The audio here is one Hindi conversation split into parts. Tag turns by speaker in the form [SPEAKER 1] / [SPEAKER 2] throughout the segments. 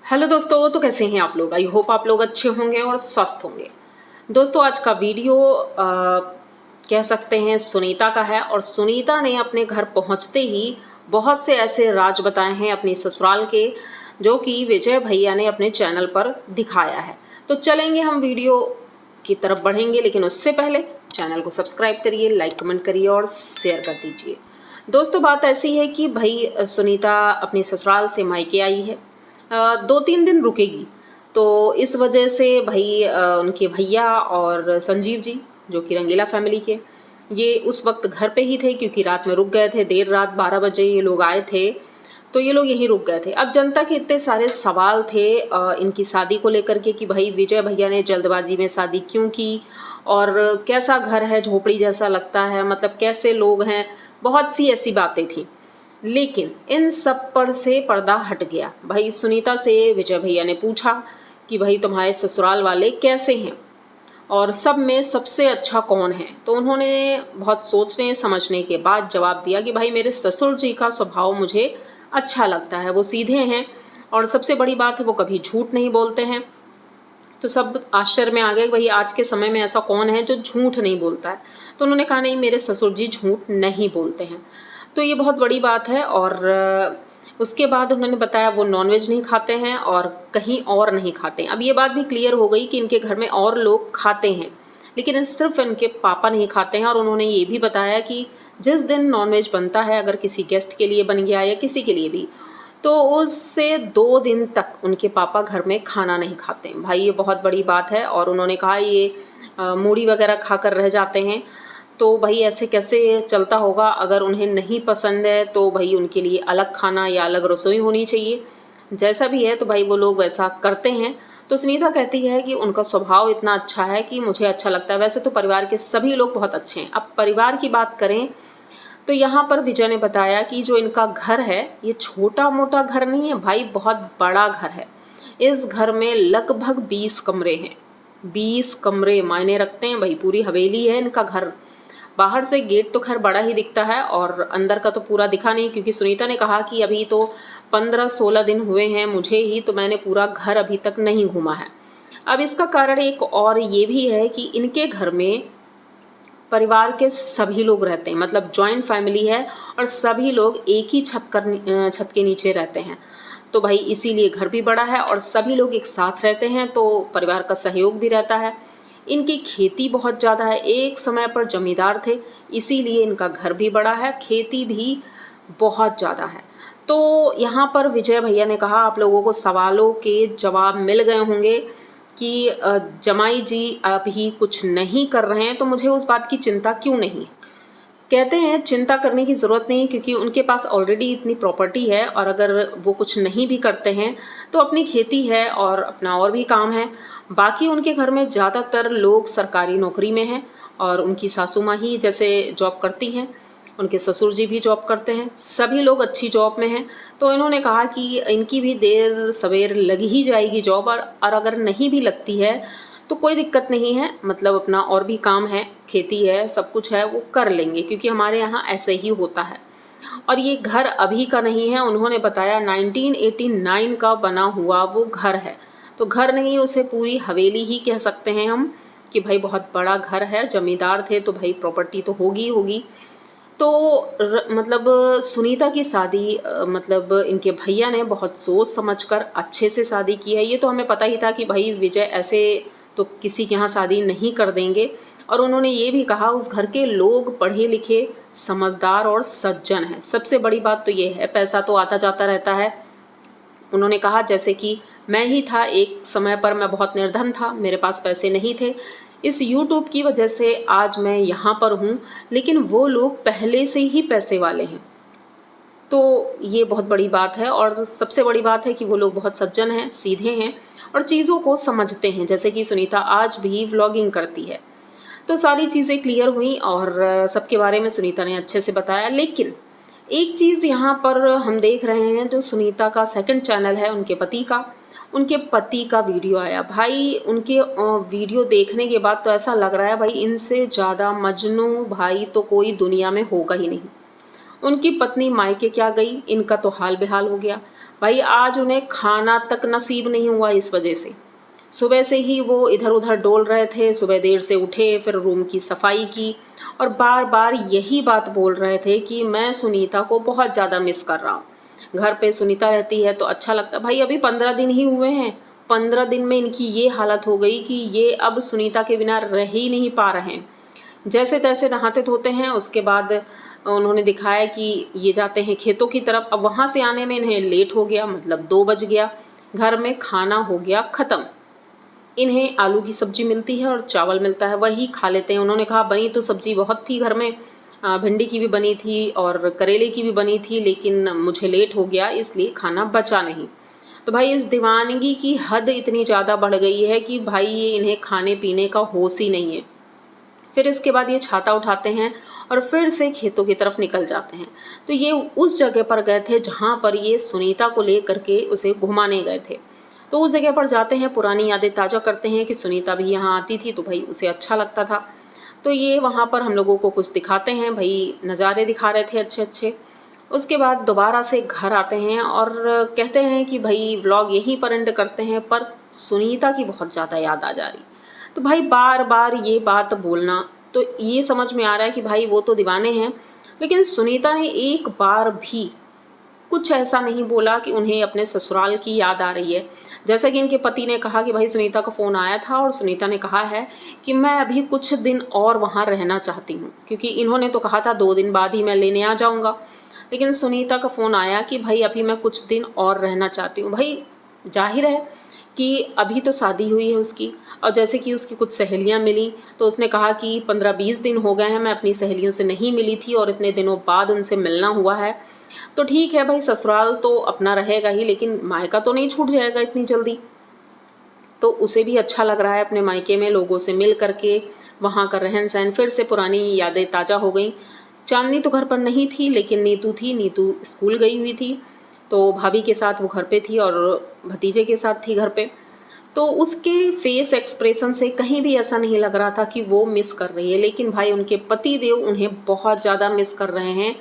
[SPEAKER 1] हेलो दोस्तों, तो कैसे हैं आप लोग। आई होप आप लोग अच्छे होंगे और स्वस्थ होंगे। दोस्तों, आज का वीडियो कह सकते हैं सुनीता का है। और सुनीता ने अपने घर पहुंचते ही बहुत से ऐसे राज बताए हैं अपनी ससुराल के, जो कि विजय भैया ने अपने चैनल पर दिखाया है। तो चलेंगे हम वीडियो की तरफ बढ़ेंगे, लेकिन उससे पहले चैनल को सब्सक्राइब करिए, लाइक कमेंट करिए और शेयर कर दीजिए। दोस्तों, बात ऐसी है कि भाई सुनीता अपनी ससुराल से मायके आई है। 2-3 दिन रुकेगी। तो इस वजह से भाई उनके भैया और संजीव जी, जो कि रंगीला फैमिली के, ये उस वक्त घर पे ही थे, क्योंकि रात में रुक गए थे। देर रात 12 बजे ये लोग आए थे, तो ये लोग यहीं रुक गए थे। अब जनता के इतने सारे सवाल थे इनकी शादी को लेकर के, कि भाई विजय भैया ने जल्दबाजी में शादी क्यों की, और कैसा घर है, झोपड़ी जैसा लगता है, मतलब कैसे लोग हैं, बहुत सी ऐसी बातें थी। लेकिन इन सब पर से पर्दा हट गया। भाई सुनीता से विजय भैया ने पूछा कि भाई तुम्हारे ससुराल वाले कैसे हैं और सब में सबसे अच्छा कौन है। तो उन्होंने बहुत सोचने समझने के बाद जवाब दिया कि भाई मेरे ससुर जी का स्वभाव मुझे अच्छा लगता है, वो सीधे हैं और सबसे बड़ी बात है वो कभी झूठ नहीं बोलते हैं। तो सब आश्चर्य में आ गए, भाई आज के समय में ऐसा कौन है जो झूठ नहीं बोलता है। तो उन्होंने कहा नहीं, मेरे ससुर जी झूठ नहीं बोलते हैं। तो ये बहुत बड़ी बात है। और उसके बाद उन्होंने बताया वो नॉनवेज नहीं खाते हैं और कहीं और नहीं खाते हैं। अब ये बात भी क्लियर हो गई कि इनके घर में और लोग खाते हैं, लेकिन सिर्फ इनके पापा नहीं खाते हैं। और उन्होंने ये भी बताया कि जिस दिन नॉनवेज बनता है, अगर किसी गेस्ट के लिए बन गया या किसी के लिए भी, तो उससे 2 दिन तक उनके पापा घर में खाना नहीं खाते हैं। भाई ये बहुत बड़ी बात है। और उन्होंने कहा ये मूढ़ी वगैरह खाकर रह जाते हैं। तो भाई ऐसे कैसे चलता होगा। अगर उन्हें नहीं पसंद है तो भाई उनके लिए अलग खाना या अलग रसोई होनी चाहिए। जैसा भी है तो भाई वो लोग वैसा करते हैं। तो सुनीता कहती है कि उनका स्वभाव इतना अच्छा है कि मुझे अच्छा लगता है। वैसे तो परिवार के सभी लोग बहुत अच्छे हैं। अब परिवार की बात करें तो यहाँ पर विजय ने बताया कि जो इनका घर है ये छोटा मोटा घर नहीं है भाई, बहुत बड़ा घर है। इस घर में लगभग 20 कमरे हैं। 20 कमरे मायने रखते हैं भाई, पूरी हवेली है इनका घर। बाहर से गेट तो खैर बड़ा ही दिखता है और अंदर का तो पूरा दिखा नहीं, क्योंकि सुनीता ने कहा कि अभी तो 15-16 दिन हुए हैं मुझे ही, तो मैंने पूरा घर अभी तक नहीं घूमा है। अब इसका कारण एक और ये भी है कि इनके घर में परिवार के सभी लोग रहते हैं, मतलब जॉइंट फैमिली है और सभी लोग एक ही छत के नीचे रहते हैं। तो भाई इसीलिए घर भी बड़ा है और सभी लोग एक साथ रहते हैं, तो परिवार का सहयोग भी रहता है। इनकी खेती बहुत ज़्यादा है, एक समय पर जमींदार थे, इसीलिए इनका घर भी बड़ा है, खेती भी बहुत ज़्यादा है। तो यहाँ पर विजय भैया ने कहा आप लोगों को सवालों के जवाब मिल गए होंगे कि जमाई जी अभी कुछ नहीं कर रहे हैं, तो मुझे उस बात की चिंता क्यों नहीं। कहते हैं चिंता करने की ज़रूरत नहीं, क्योंकि उनके पास ऑलरेडी इतनी प्रॉपर्टी है। और अगर वो कुछ नहीं भी करते हैं तो अपनी खेती है और अपना और भी काम है। बाकी उनके घर में ज़्यादातर लोग सरकारी नौकरी में हैं और उनकी सासू माँ ही जैसे जॉब करती हैं, उनके ससुर जी भी जॉब करते हैं, सभी लोग अच्छी जॉब में हैं। तो इन्होंने कहा कि इनकी भी देर सवेर लग ही जाएगी जॉब, और अगर नहीं भी लगती है तो कोई दिक्कत नहीं है, मतलब अपना और भी काम है, खेती है, सब कुछ है, वो कर लेंगे, क्योंकि हमारे यहाँ ऐसे ही होता है। और ये घर अभी का नहीं है, उन्होंने बताया 1989 का बना हुआ वो घर है। तो घर नहीं, उसे पूरी हवेली ही कह सकते हैं हम, कि भाई बहुत बड़ा घर है। जमींदार थे तो भाई प्रॉपर्टी तो होगी ही होगी। तो मतलब सुनीता की शादी मतलब इनके भैया ने बहुत सोच समझकर अच्छे से शादी की है। ये तो हमें पता ही था कि भाई विजय ऐसे तो किसी के यहाँ शादी नहीं कर देंगे। और उन्होंने ये भी कहा उस घर के लोग पढ़े लिखे, समझदार और सज्जन हैं। सबसे बड़ी बात तो ये है, पैसा तो आता जाता रहता है। उन्होंने कहा जैसे कि मैं ही था, एक समय पर मैं बहुत निर्धन था, मेरे पास पैसे नहीं थे, इस यूट्यूब की वजह से आज मैं यहाँ पर हूँ, लेकिन वो लोग पहले से ही पैसे वाले हैं। तो ये बहुत बड़ी बात है। और सबसे बड़ी बात है कि वो लोग बहुत सज्जन हैं, सीधे हैं और चीज़ों को समझते हैं। जैसे कि सुनीता आज भी व्लॉगिंग करती है। तो सारी चीज़ें क्लियर हुई और सबके बारे में सुनीता ने अच्छे से बताया। लेकिन एक चीज़ यहाँ पर हम देख रहे हैं, जो सुनीता का सेकंड चैनल है उनके पति का वीडियो आया। भाई उनके वीडियो देखने के बाद तो ऐसा लग रहा है भाई इनसे ज़्यादा मजनू भाई तो कोई दुनिया में होगा ही नहीं। उनकी पत्नी मायके क्या गई, इनका तो हाल बेहाल हो गया। भाई आज उन्हें खाना तक नसीब नहीं हुआ इस वजह से। सुबह से ही वो इधर-उधर डोल रहे थे, सुबह देर से उठे, फिर रूम की सफाई की और बार-बार यही बात बोल रहे थे कि मैं सुनीता को बहुत ज़्यादा मिस कर रहा हूँ। घर पे सुनीता रहती है तो अच्छा लगता है। भाई अभी 15 दिन ही हुए हैं, 15 दिन में इनकी ये हालत हो गई कि ये अब सुनीता के बिना रह ही नहीं पा रहे हैं। जैसे-तैसे नहाते-धोते हैं, उसके बाद उन्होंने दिखाया कि ये जाते हैं खेतों की तरफ। अब वहाँ से आने में इन्हें लेट हो गया, मतलब 2 बज गया। घर में खाना हो गया ख़त्म। इन्हें आलू की सब्ज़ी मिलती है और चावल मिलता है, वही खा लेते हैं। उन्होंने कहा बनी तो सब्ज़ी बहुत थी घर में, भिंडी की भी बनी थी और करेले की भी बनी थी, लेकिन मुझे लेट हो गया इसलिए खाना बचा नहीं। तो भाई इस दीवानगी की हद इतनी ज़्यादा बढ़ गई है कि भाई ये इन्हें खाने-पीने का होश ही नहीं है। फिर इसके बाद ये छाता उठाते हैं और फिर से खेतों की तरफ निकल जाते हैं। तो ये उस जगह पर गए थे जहाँ पर ये सुनीता को लेकर के उसे घुमाने गए थे। तो उस जगह पर जाते हैं, पुरानी यादें ताज़ा करते हैं कि सुनीता भी यहाँ आती थी तो भाई उसे अच्छा लगता था। तो ये वहाँ पर हम लोगों को कुछ दिखाते हैं, भाई नज़ारे दिखा रहे थे अच्छे-अच्छे। उसके बाद दोबारा से घर आते हैं और कहते हैं कि भाई व्लॉग यहीं पर एंड करते हैं, पर सुनीता की बहुत ज़्यादा याद आ जा रही। तो भाई बार-बार ये बात बोलना, तो ये समझ में आ रहा है कि भाई वो तो दीवाने हैं, लेकिन सुनीता ने एक बार भी कुछ ऐसा नहीं बोला कि उन्हें अपने ससुराल की याद आ रही है। जैसा कि इनके पति ने कहा कि भाई सुनीता का फ़ोन आया था और सुनीता ने कहा है कि मैं अभी कुछ दिन और वहाँ रहना चाहती हूँ, क्योंकि इन्होंने तो कहा था 2 दिन बाद ही मैं लेने आ जाऊँगा। लेकिन सुनीता का फ़ोन आया कि भाई अभी मैं कुछ दिन और रहना चाहती हूँ। भाई ज़ाहिर है कि अभी तो शादी हुई है उसकी, और जैसे कि उसकी कुछ सहेलियाँ मिलीं तो उसने कहा कि 15-20 दिन हो गए हैं मैं अपनी सहेलियों से नहीं मिली थी और इतने दिनों बाद उनसे मिलना हुआ है। तो ठीक है भाई, ससुराल तो अपना रहेगा ही, लेकिन मायका तो नहीं छूट जाएगा इतनी जल्दी। तो उसे भी अच्छा लग रहा है अपने मायके में लोगों से मिल करके, वहाँ का रहन-सहन, फिर से पुरानी यादें ताज़ा हो गईं। चाँदनी तो घर पर नहीं थी, लेकिन नीतू थी, नीतू स्कूल गई हुई थी, तो भाभी के साथ वो घर पे थी और भतीजे के साथ थी घर पे। तो उसके फेस एक्सप्रेशन से कहीं भी ऐसा नहीं लग रहा था कि वो मिस कर रही है, लेकिन भाई उनके पति देव उन्हें बहुत ज़्यादा मिस कर रहे हैं,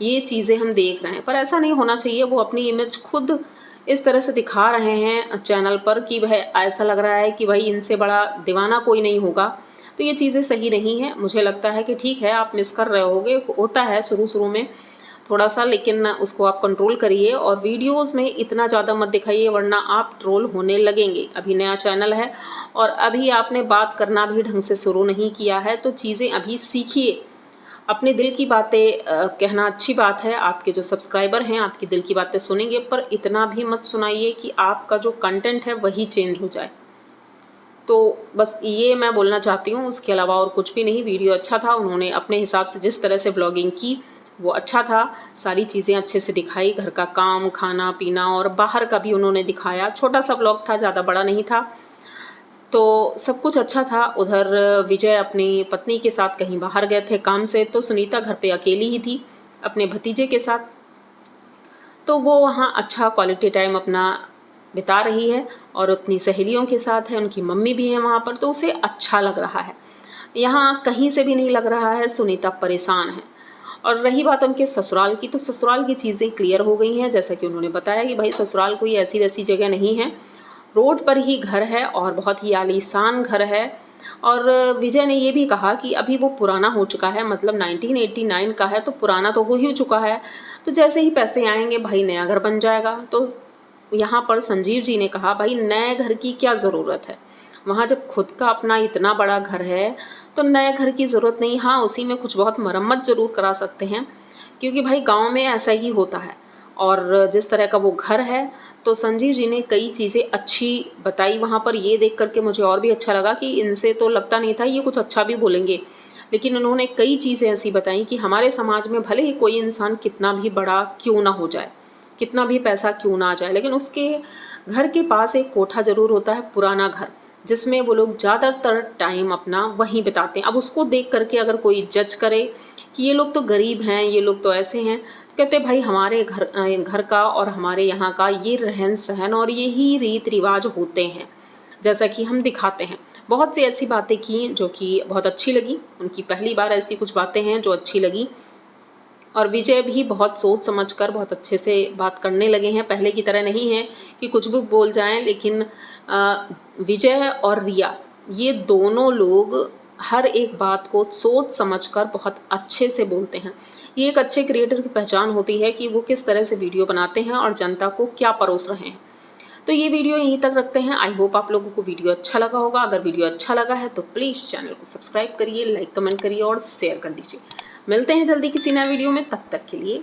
[SPEAKER 1] ये चीज़ें हम देख रहे हैं। पर ऐसा नहीं होना चाहिए, वो अपनी इमेज खुद इस तरह से दिखा रहे हैं चैनल पर कि वह ऐसा लग रहा है कि भाई इनसे बड़ा दीवाना कोई नहीं होगा। तो ये चीज़ें सही नहीं हैं। मुझे लगता है कि ठीक है, आप मिस कर रहे होगे, होता है शुरू-शुरू में थोड़ा-सा, लेकिन उसको आप कंट्रोल करिए और वीडियोज़ में इतना ज़्यादा मत दिखाइए, वरना आप ट्रोल होने लगेंगे। अभी नया चैनल है और अभी आपने बात करना भी ढंग से शुरू नहीं किया है, तो चीज़ें अभी सीखिए। अपने दिल की बातें कहना अच्छी बात है, आपके जो सब्सक्राइबर हैं आपकी दिल की बातें सुनेंगे, पर इतना भी मत सुनाइए कि आपका जो कंटेंट है वही चेंज हो जाए। तो बस ये मैं बोलना चाहती हूँ, उसके अलावा और कुछ भी नहीं। वीडियो अच्छा था, उन्होंने अपने हिसाब से जिस तरह से व्लॉगिंग की वो अच्छा था, सारी चीज़ें अच्छे से दिखाई, घर का काम, खाना-पीना और बाहर का भी उन्होंने दिखाया। छोटा-सा व्लॉग था, ज़्यादा बड़ा नहीं था, तो सब कुछ अच्छा था। उधर विजय अपनी पत्नी के साथ कहीं बाहर गए थे काम से, तो सुनीता घर पे अकेली ही थी अपने भतीजे के साथ। तो वो वहाँ अच्छा क्वालिटी टाइम अपना बिता रही है और अपनी सहेलियों के साथ है, उनकी मम्मी भी है वहाँ पर, तो उसे अच्छा लग रहा है। यहाँ कहीं से भी नहीं लग रहा है सुनीता परेशान है। और रही बात उनके ससुराल की, तो ससुराल की चीज़ें क्लियर हो गई हैं, जैसा कि उन्होंने बताया कि भाई ससुराल कोई ऐसी-वैसी जगह नहीं है, रोड पर ही घर है और बहुत ही आलीशान घर है। और विजय ने ये भी कहा कि अभी वो पुराना हो चुका है, मतलब 1989 का है, तो पुराना तो हो ही चुका है, तो जैसे ही पैसे आएँगे भाई नया घर बन जाएगा। तो यहाँ पर संजीव जी ने कहा भाई नए घर की क्या ज़रूरत है, वहाँ जब खुद का अपना इतना बड़ा घर है तो नए घर की ज़रूरत नहीं। हाँ, उसी में कुछ बहुत मरम्मत ज़रूर करा सकते हैं, क्योंकि भाई गांव में ऐसा ही होता है। और जिस तरह का वो घर है, तो संजीव जी ने कई चीज़ें अच्छी बताई वहाँ पर। ये देख करके मुझे और भी अच्छा लगा कि इनसे तो लगता नहीं था ये कुछ अच्छा भी बोलेंगे, लेकिन उन्होंने कई चीज़ें ऐसी बताई कि हमारे समाज में भले ही कोई इंसान कितना भी बड़ा क्यों ना हो जाए, कितना भी पैसा क्यों ना आ जाए, लेकिन उसके घर के पास एक कोठा ज़रूर होता है, पुराना घर, जिसमें वो लोग ज़्यादातर टाइम अपना वहीं बिताते हैं। अब उसको देख करके अगर कोई जज करे कि ये लोग तो गरीब हैं, ये लोग तो ऐसे हैं, तो कहते भाई हमारे घर का और हमारे यहाँ का ये रहन-सहन और यही रीत-रिवाज होते हैं, जैसा कि हम दिखाते हैं। बहुत सी ऐसी बातें की जो कि बहुत अच्छी लगी, उनकी पहली बार ऐसी कुछ बातें हैं जो अच्छी लगी। और विजय भी बहुत सोच समझकर बहुत अच्छे से बात करने लगे हैं, पहले की तरह नहीं है कि कुछ भी बोल जाएं। लेकिन विजय और रिया ये दोनों लोग हर एक बात को सोच समझकर बहुत अच्छे से बोलते हैं। ये एक अच्छे क्रिएटर की पहचान होती है कि वो किस तरह से वीडियो बनाते हैं और जनता को क्या परोस रहे हैं। तो ये वीडियो यहीं तक रखते हैं। आई होप आप लोगों को वीडियो अच्छा लगा होगा। अगर वीडियो अच्छा लगा है तो प्लीज़ चैनल को सब्सक्राइब करिए, लाइक कमेंट करिए और शेयर कर दीजिए। मिलते हैं जल्दी किसी नए वीडियो में, तब तक के लिए